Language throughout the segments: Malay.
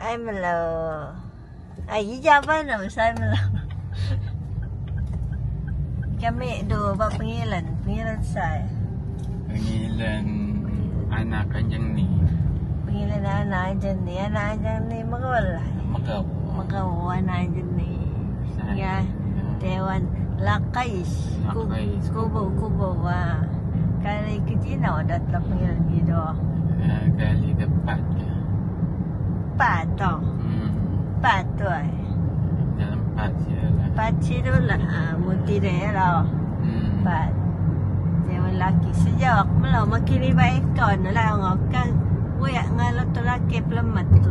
Ai melo. Ai jawapan apa saya melo. Kami do buat panggilan saya. Panggilan anak kanjeng ni. Panggilan anak anjing ni magawala. Magaw anak anjing ni. Ya, Dewan Lakais. Kubo wah. Kali kecina udah tak panggilan gitu. Kali dapat. Pato. Pato. Dalam pat siapa? Pat siapa lah? Muti deh lah. Pat. Dia lelaki sejak malam makin ni baik kan lah ngakak. Weh ngalah tu lelaki pelamat tu.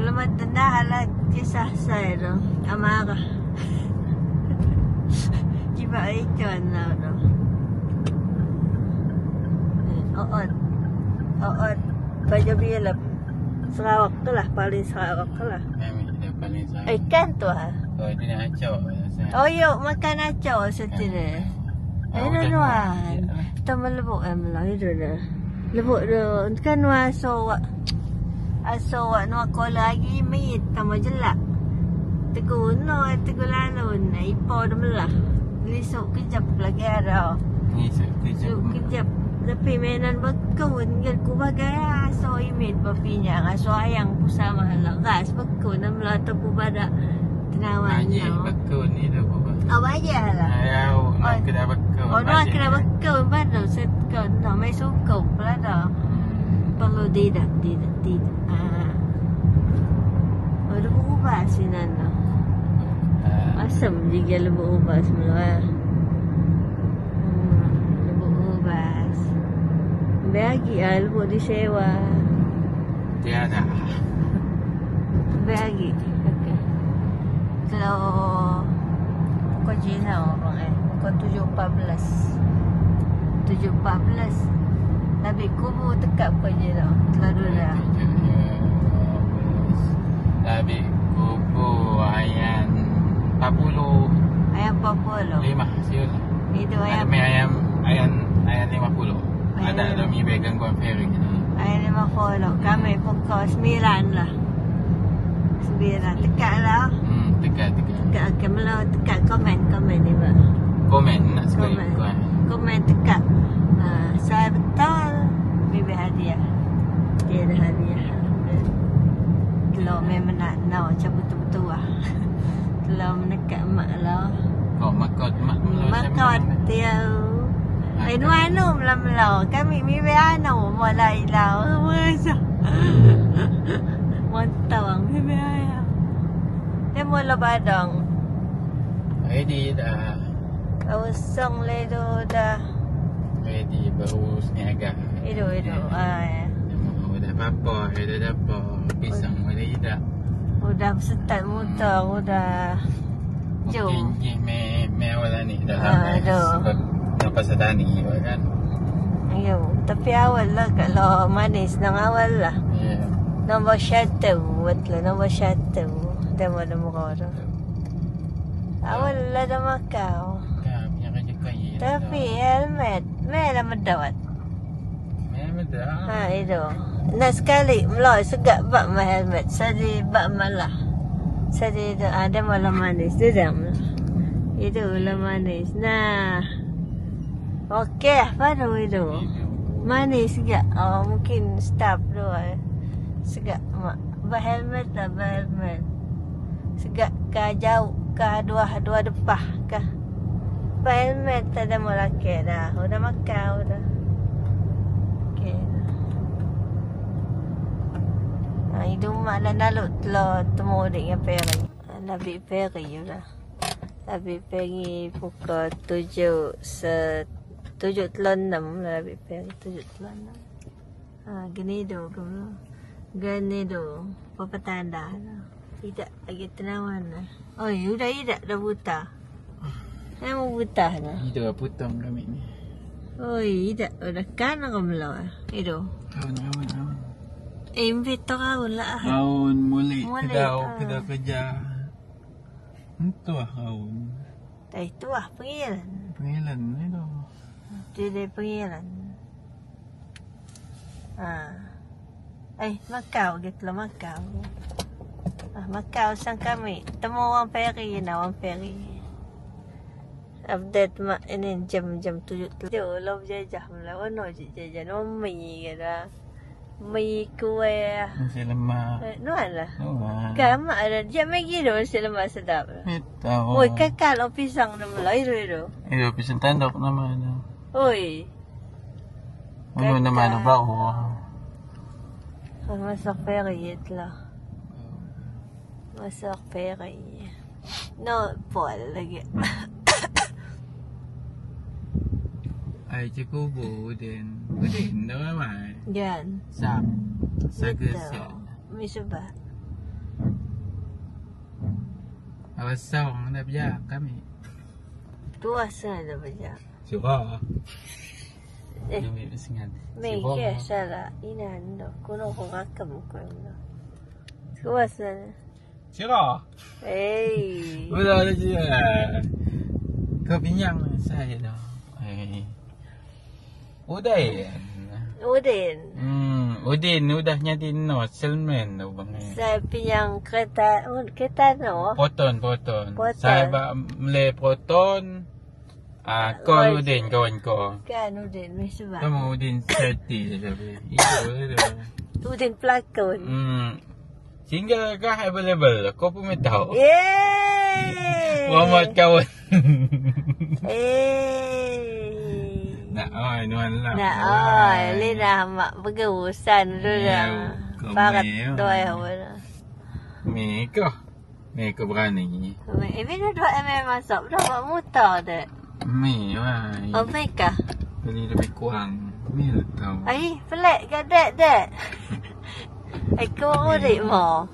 Pelamat dah lah kisah saya tu. Amarah. Kiba ikan lah tu. Oot. Baju biar Sarawak tu lah, paling Sarawak tu lah. Paling Sarawak. Ikan tu lah. Oh, dia nak acau. Oh, yuk makan acau setia. Nuan. Kita melebuk lah itu dah. Lebuk tu. Kan nuan asawak nuan kola lagi meet sama jelak. Tegur lalu. Ipau dah melah. Lisuk kejap lagi ada. Kejap. Tapi mainan bekun kan ku bagai aso imit papinya aso ayang ku sama lah gas bekun nam la tu ku pada tenawan no bekun ni dah apa aja lah nak kena bekun nak kena bekun pada set kan mai suku pada perlu tidak ada berubah sinan asam juga lebih ubah semula Bagi albo disewa. Tiada. Bagi. Okay. Kalau kau Cina orang kau 7.14. Tapi kubu tekap kau Cina. Lalu dah. Tapi kubu ayam 40. Ayam 40. 5 siul. Itu ayam. Ayam 50. Ada mi vegan gua ferry ni. Ayam 50. Kami pun kau 9 lah. 9 tekak lah. Tekak. Kemelo tekak komen ni ba. Komen nak sekali kau. Komen tekak. Saya betul. Bibi hadiah. Dia ada hadiah. Kalau memang nak cabut betul lah. Kalau menekat mak lah. Kau makot dia. Nuanu melau kami mi beano mulai lau masa. Montang mi beaya. Dia mula badang. Ready dah. Usang ledo dah. Ready baru niaga. Itu. Udah apa? Dah apa? Pisang boleh dah. Udah start motor udah. Jom. Me awal ni dah. Nampak sedani kan. Ayo, tapi awal lah kalau manis nang awal lah. Ya. Nombor 1 buatlah nombor 1. Demo kau. Awal lah dah makau. Punya kerja kaya. Tapi helmet, mana medawat. Medah. Itu. Nak sekali meloi segak bak mah helmet. Sadi bak malah. Sadi ada malah manis dedam. Itu lah manis. Nah. Okey, baru itu. Manis juga. Oh, mungkin stop doa. Segak mak. Helmet. Segak ka jauh ka dua depan ka. Helmet tak ada molake dah. Udah makan udah. Okey. Itu mak dah nalut lo temu dengan peri. Nabi peri lah. Nabi peri pukul 7.36 lebih peri 7.36. Gini do kamu. Gini do. Apa tanda? Tidak lagi tenawan. Oh, udah tidak dah buta. Saya mau buta dah. Itu potong kami ni. Oh, tidak udah kan kamu lah. Itu. Kawan. Invito kau lah. Kawan mulai kita kerja. Itu kawan. Itu panggilan. Panggilan itu. Jadi panggilan. Macau gitu lah, Macau. Macau sang kami. Temu orang ferry na, orang ferry. Update mak ini jam 7. Lo berjajah mula. Ono je jajah. No mi kata. Mi kuih. Nasi lemak. Nuan lah. Nuan. Kan mak ada. Dia magi tu nasi lemak sedap lah. Tahu. Oi, kakak lo pisang na mula. Itu. Pisang tanduk nama tu. Oi. Ano naman ba o? Masak ferry lah. Masak ferry. No, Paul lagi. Ay, cukup Udin. Udin naman. Yan. Sa Gusya. May ba? Awas sawang na biya kami. Tuwas na ba siya? Suka. May sala. Inando. Kuno ko kakam ko. Tuwas na. Suka. Hey. Wala na siya. Kapinyang saya daw. Ay. Udin. Udin udahnya di no Selman daw bang. Sa pinyang kita no. Poton. Saya ba mle poton. Kawan Udin kawan ko. Kan Udin may ba? Kamu Udin 30 sabi. Iyo. Udin plakon. Sehingga kah available. Kau pun tahu. Yay! Muhammad kawan. Oi, nuan lah. Lina mak berusan tu dah. Pakat doi awak. Meko berani. Bila dua masuk dah buat motor dah. Wah. Oh, mereka. Beli lebih kurang. Tahu. Pelik ke dek. Kau udik mo.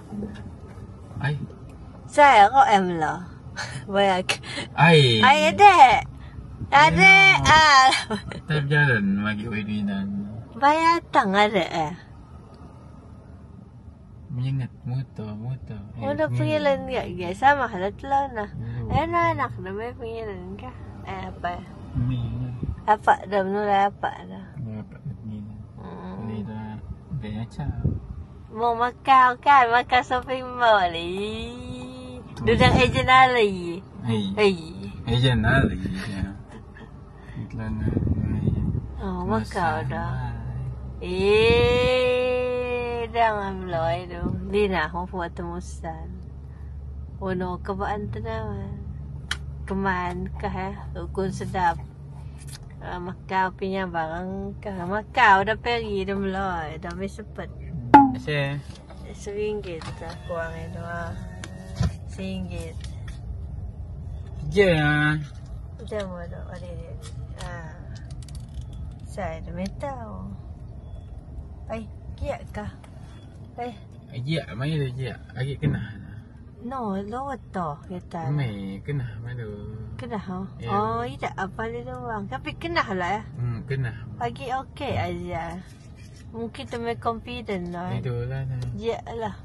Saya kau lah. Banyak. Dek. Adik. Tak jalan bagi Udinan. Bayar tang ada Menyengat motor. Udah pengilan enggak guys? Sama lah telah nah. Anak dah main pengilan kah? Apa? Apa dah menulai apa dah? Apa ni? Ni dah biasa. Mau makan kan? Makan shopping mall ni. Duduk ejen ali. Ejen ali. Makan dah. Jangan meloy tu. Lina, mau buat temusan. Uno kebaan tenawan. Keman kah? Ukun sedap. Macau punya barang kah? Macau dah pergi dah meloy. Dah habis sepet. Asyik. RM1 lah kurang itu RM1. Ya. Macam mana adik? Saya dah tahu. Giat kah? Ya, mai dah ya. Lagi kena. No, lawat toh kita. Mai kena malu. Kena ha? Oh, tidak apa dia doang. Tapi kena lah. Kena. Lagi okey aja. Mungkin tu mai confident lah. Itulah. Ya lah.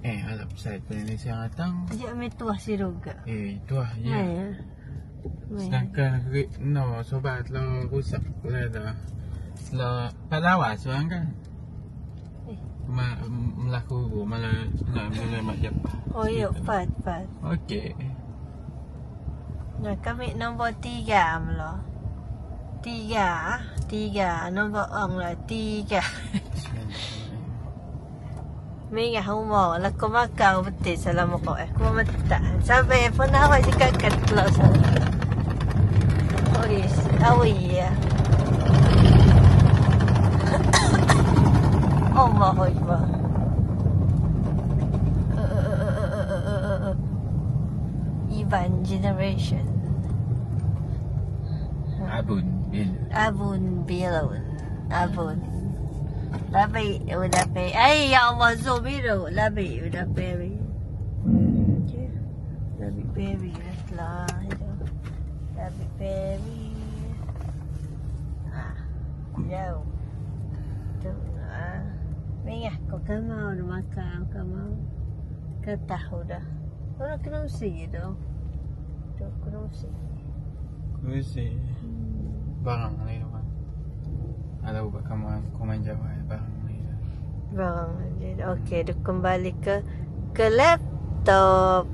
Alam saya ni siang datang. Ya mai tuah siruga. Tuah ya. Sedangkan no sobat lo rusak lah dah. Lo padawa suang kan. Melaku malah nak mula mak japa. Oh ya, pat. Okey. Nah, kami nombor 3 mula. 3 nombor orang lah 3. Mingah umur lah kau makan betul salam kau kau mata sampai pernah awak cakap kat telur sana. Oh yes, ya. Allah Akbar. Ivan generation. Abun Bilun. Labi udah pay. Ya Allah Zubiro. Labi udah pay. Labi pay lah. Labi pay. Jauh. Tu Mingah kau mau makan kau mau. Ketahu dah. Orang kena usi tu. Tu kena usi. Barang ni kan. Ada ubah kamu komen jawab barang ni. Barang. Okey, dia kembali ke laptop.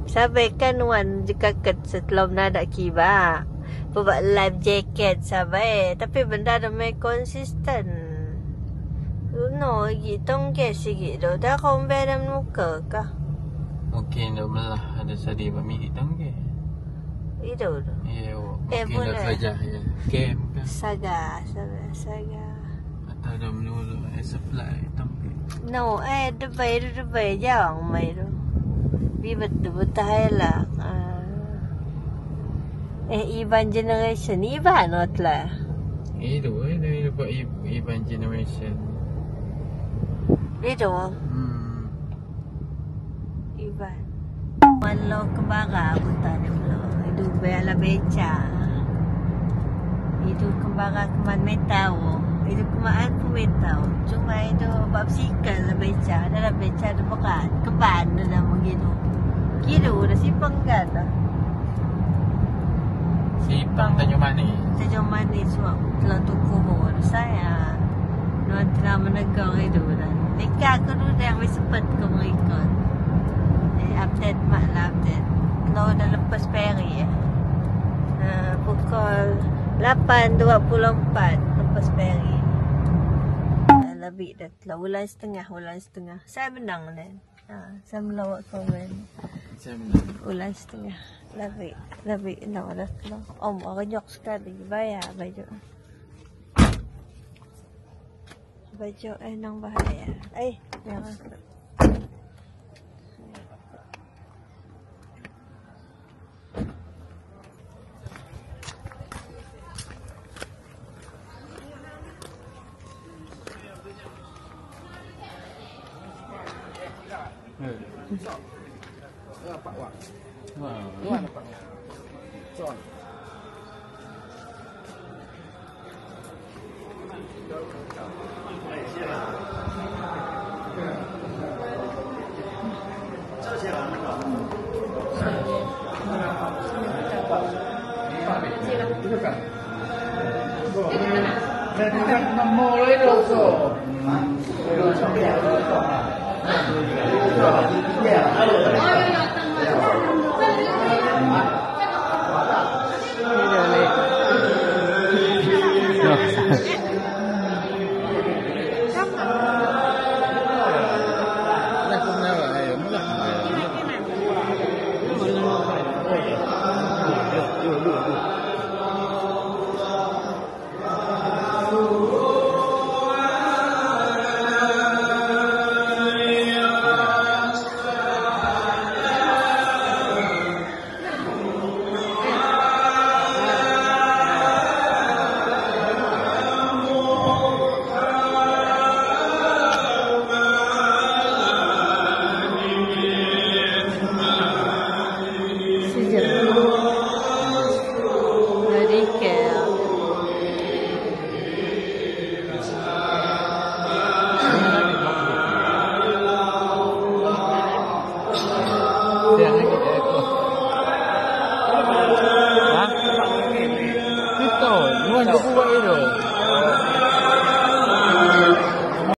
Sabai kan Wan jika setelah menadak kiba. Buat live jacket sabai. Tapi benda ada mai konsisten. No, gitong kes gitu. Dah kau dalam muka kah? Mungkin dah melah ada sadi bami hitang ke. Itu tu. Ya, mungkin dah saja ya. Game kan. Saga. Atau dah menulu supply hitang ke. No, debai jauh mai tu. Bi betul lah. Iban generation Iban not lah. Itu dia buat Iban generation. Itu. Iban. Walau kembara buta dia belum. Itu bela beca. Itu kembara keman metau. Itu kemaan pun metau. Cuma itu bab sikal lah beca. Dalam beca ada berat. Keban dalam begitu. Kira dah simpang kan dah. Simpang Tanjung Manis. Tanjung Manis sebab telah tuku bawah saya. Nuan telah menegang itu dah. Dekat aku dulu yang sempat ke mereka. Update mak lah update. Kalau dah lepas peri pukul 8.24 lepas peri. Lebih dah telah bulan setengah. Saya menang kan. Saya melawat komen. Bulan setengah. Lebih nak dah telah. Rejok sekali. Bayar baju. Baju nang bahaya. Jangan. Pak Wak. Wah, Pak Wak. Son.